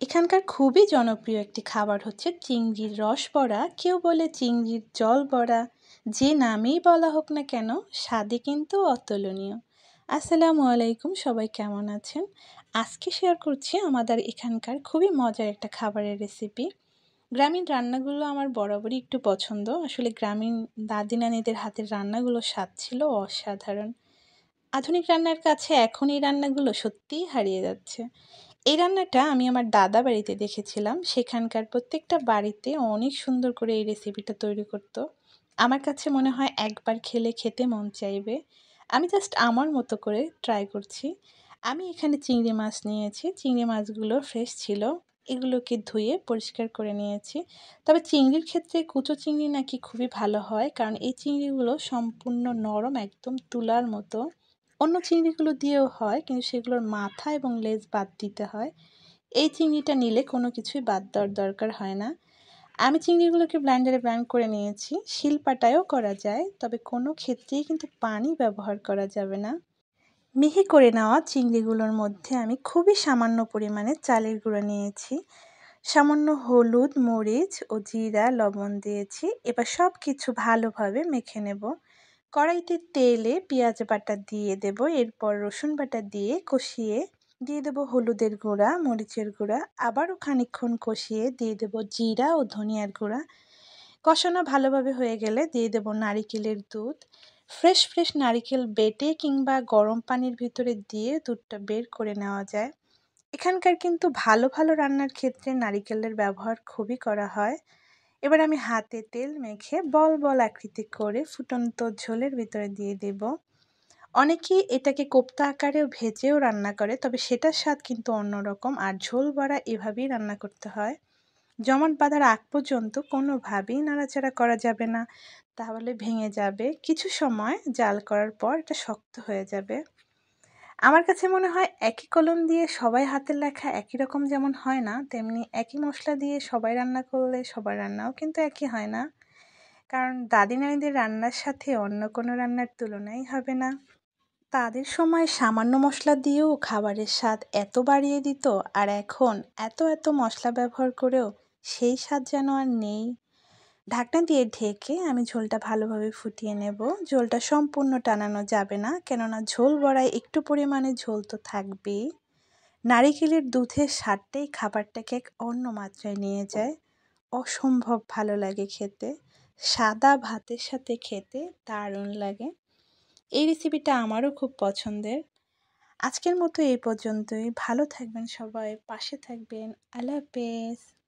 এখানকার খুবই জনপ্রিয় একটি খাবার হচ্ছে চিংড়ির রস বড়া, কেউ বলে চিংড়ির জল বড়া। যে নামেই বলা হোক না কেন, স্বাদে কিন্তু অতুলনীয়। আসসালামু আলাইকুম, সবাই কেমন আছেন? আজকে শেয়ার করছি আমাদের এখানকার খুবই মজার একটা খাবারের রেসিপি। গ্রামীণ রান্নাগুলো আমার বরাবরই একটু পছন্দ। আসলে গ্রামীণ দাদি নানিদের হাতের রান্নাগুলো স্বাদ ছিল অসাধারণ। আধুনিক রান্নার কাছে এখন এই রান্নাগুলো সত্যিই হারিয়ে যাচ্ছে। এই রান্নাটা আমি আমার দাদা বাড়িতে দেখেছিলাম। সেখানকার প্রত্যেকটা বাড়িতে অনেক সুন্দর করে এই রেসিপিটা তৈরি করতো। আমার কাছে মনে হয় একবার খেলে খেতে মন চাইবে। আমি জাস্ট আমার মতো করে ট্রাই করছি। আমি এখানে চিংড়ি মাছ নিয়েছি। চিংড়ি মাছগুলো ফ্রেশ ছিল। এগুলোকে ধুয়ে পরিষ্কার করে নিয়েছি। তবে চিংড়ির ক্ষেত্রে কুচো চিংড়ি নাকি খুবই ভালো হয়, কারণ এই চিংড়িগুলো সম্পূর্ণ নরম, একদম তুলার মতো। অন্য চিংড়িগুলো দিয়েও হয়, কিন্তু সেগুলোর মাথা এবং লেজ বাদ দিতে হয়। এই চিংড়িটা নিলে কোনো কিছুই বাদ দেওয়ার দরকার হয় না। আমি চিংড়িগুলোকে ব্লেন্ডারে ব্লেন্ড করে নিয়েছি। শিলপাটায়ও করা যায়, তবে কোনো ক্ষেত্রেই কিন্তু পানি ব্যবহার করা যাবে না। মিহি করে নেওয়া চিংড়িগুলোর মধ্যে আমি খুবই সামান্য পরিমাণে চালের গুঁড়া নিয়েছি। সামান্য হলুদ, মরিচ ও জিরা, লবণ দিয়েছি। এবার সব কিছু ভালোভাবে মেখে নেব। কড়াইতে তেলে পেঁয়াজ বাটা দিয়ে দেব, এরপর রসুন বাটা দিয়ে কষিয়ে দিয়ে দেব হলুদের গুঁড়া, মরিচের গুঁড়া। আবারও খানিকক্ষণ কষিয়ে দিয়ে দেব জিরা ও ধনিয়ার গুঁড়া। কষানো ভালোভাবে হয়ে গেলে দিয়ে দেব নারিকেলের দুধ। ফ্রেশ নারিকেল বেটে কিংবা গরম পানির ভিতরে দিয়ে দুধটা বের করে নেওয়া যায়। এখানকার কিন্তু ভালো ভালো রান্নার ক্ষেত্রে নারিকেলের ব্যবহার খুবই করা হয়। এবার আমি হাতে তেল মেখে বল বল আকৃতি করে ফুটন্ত ঝোলের ভিতরে দিয়ে দেব। অনেকেই এটাকে কোপ্তা আকারেও ভেজেও রান্না করে, তবে সেটার স্বাদ কিন্তু অন্যরকম। আর ঝোল বড়া এভাবেই রান্না করতে হয়। জমাট বাঁধার আগ পর্যন্ত কোনোভাবেই নাড়াচাড়া করা যাবে না, তাহলে ভেঙে যাবে। কিছু সময় জাল করার পর এটা শক্ত হয়ে যাবে। আমার কাছে মনে হয় একই কলম দিয়ে সবাই হাতের লেখা একই রকম যেমন হয় না, তেমনি একই মশলা দিয়ে সবাই রান্না করলে সবার রান্নাও কিন্তু একই হয় না। কারণ দাদি নানিদের রান্নার সাথে অন্য কোনো রান্নার তুলনাই হবে না। তাদের সময় সামান্য মশলা দিয়েও খাবারের স্বাদ এত বাড়িয়ে দিত, আর এখন এত মশলা ব্যবহার করেও সেই স্বাদ যেন আর নেই। ঢাকনা দিয়ে ঢেকে আমি ঝোলটা ভালোভাবে ফুটিয়ে নেব। ঝোলটা সম্পূর্ণ টানানো যাবে না, কেননা ঝোল বড়ায় একটু পরিমাণে ঝোল তো থাকবেই। নারিকেলের দুধের স্বাদটাই খাবারটাকে এক অন্য মাত্রায় নিয়ে যায়। অসম্ভব ভালো লাগে খেতে। সাদা ভাতের সাথে খেতে দারুণ লাগে। এই রেসিপিটা আমারও খুব পছন্দের। আজকের মতো এই পর্যন্তই। ভালো থাকবেন সবাই, পাশে থাকবেন। আল্লাহ হাফেজ।